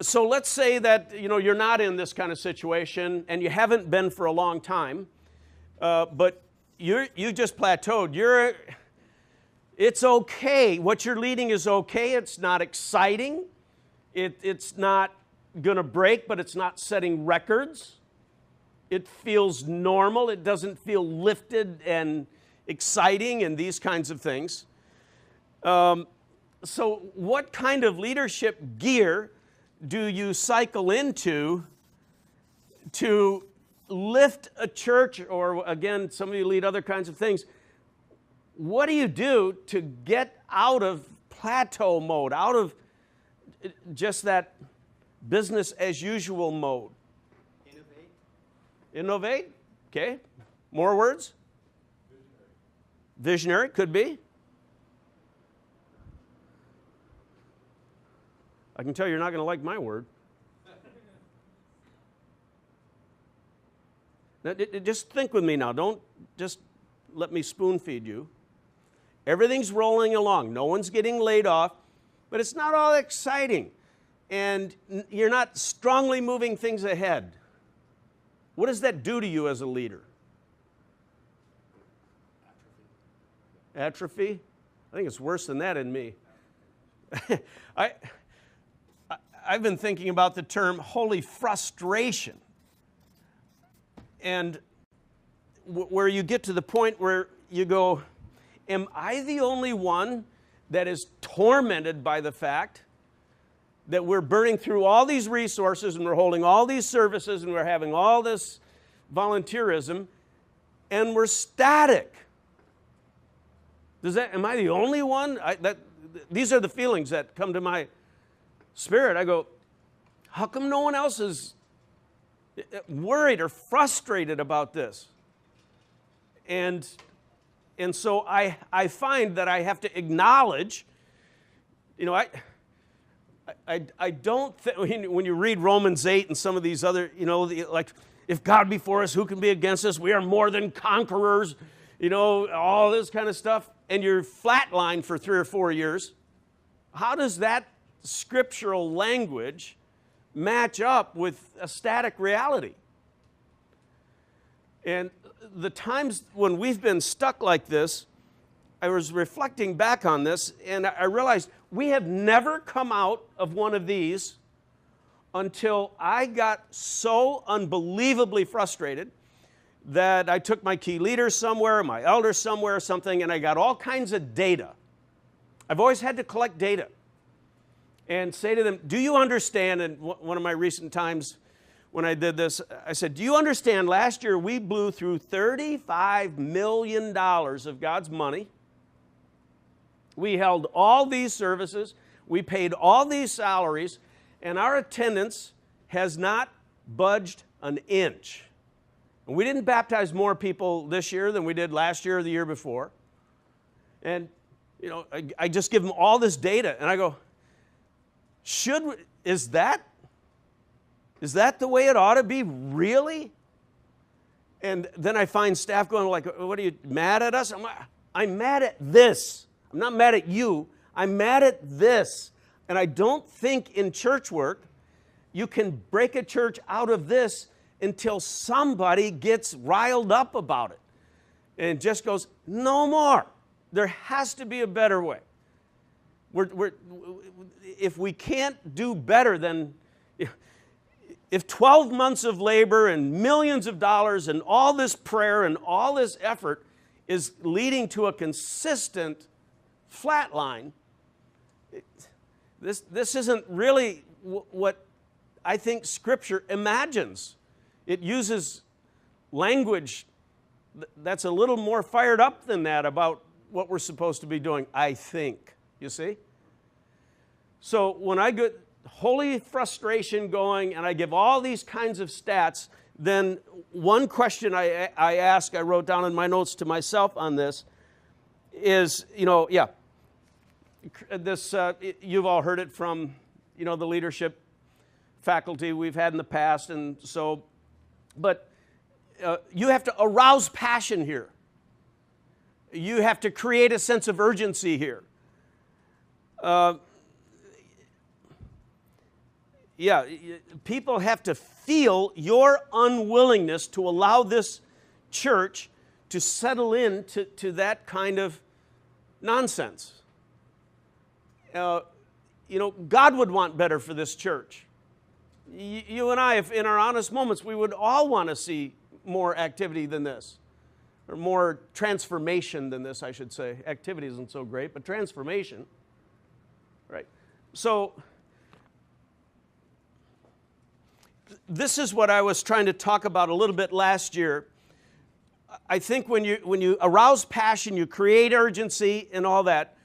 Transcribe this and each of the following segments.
So let's say that you're not in this kind of situation and you haven't been for a long time, but you just plateaued. It's okay. What you're leading is okay. It's not exciting. It's not going to break, but it's not setting records. It feels normal. It doesn't feel lifted and exciting and these kinds of things. So what kind of leadership gear do you cycle into to lift a church, or again, some of you lead other kinds of things? What do you do to get out of plateau mode, out of just that business as usual mode? Innovate. Innovate? Okay. More words? Visionary, could be. I can tell you're not going to like my word. Now, just think with me now. Don't just let me spoon feed you. Everything's rolling along. No one's getting laid off, but it's not all exciting. And you're not strongly moving things ahead. What does that do to you as a leader? Atrophy? I think it's worse than that in me. I've been thinking about the term holy frustration. And where you get to the point where you go, am I the only one that is tormented by the fact that we're burning through all these resources and we're holding all these services and we're having all this volunteerism and we're static? Am I the only one? These are the feelings that come to my spirit. I go, how come no one else is worried or frustrated about this? And so I find that I have to acknowledge, I don't think, when you read Romans 8 and some of these other, like, if God be for us, who can be against us? We are more than conquerors, all this kind of stuff. And you're flatlined for 3 or 4 years. How does that scriptural language match up with a static reality? And the times when we've been stuck like this, I was reflecting back on this, and I realized we have never come out of one of these until I got so unbelievably frustrated that I took my key leaders somewhere, my elders somewhere or something, and I got all kinds of data. I've always had to collect data and say to them, do you understand? And one of my recent times when I did this, I said, do you understand last year we blew through $35 million of God's money. We held all these services. We paid all these salaries, and our attendance has not budged an inch. And we didn't baptize more people this year than we did last year or the year before. And, I just give them all this data, and I go, is that the way it ought to be, really? And then I find staff going like, what are you, mad at us? I'm mad at this. I'm not mad at you. I'm mad at this. And I don't think in church work you can break a church out of this until somebody gets riled up about it and just goes, no more. There has to be a better way. If we can't do better than, if 12 months of labor and millions of dollars and all this prayer and all this effort is leading to a consistent flat line, this isn't really what I think Scripture imagines. It uses language that's a little more fired up than that about what we're supposed to be doing, I think. You see? So when I get holy frustration going and I give all these kinds of stats, then one question I ask, I wrote down in my notes to myself on this, is, this, you've all heard it from, the leadership faculty we've had in the past, and so, but you have to arouse passion here. You have to create a sense of urgency here. people have to feel your unwillingness to allow this church to settle into that kind of nonsense. God would want better for this church. You and I, if in our honest moments, we would all want to see more activity than this, or more transformation than this, I should say. Activity isn't so great, but transformation, right? So this is what I was trying to talk about a little bit last year. I think when you arouse passion, you create urgency and all that.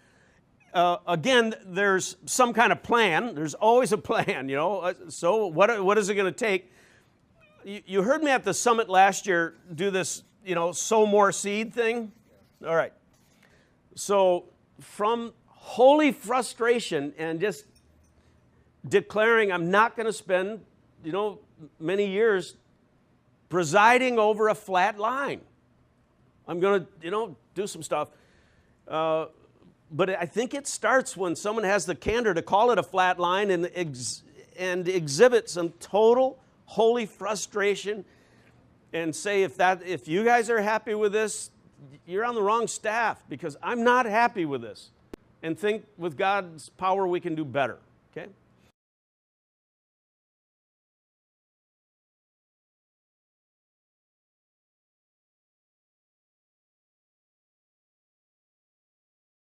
Again, there's some kind of plan. There's always a plan, So what is it going to take? You heard me at the summit last year do this, sow more seed thing. All right. So from holy frustration and just declaring I'm not going to spend, many years presiding over a flat line. I'm going to, do some stuff. But I think it starts when someone has the candor to call it a flat line and exhibit some total holy frustration and say, if you guys are happy with this, you're on the wrong staff, because I'm not happy with this. And think with God's power we can do better, okay?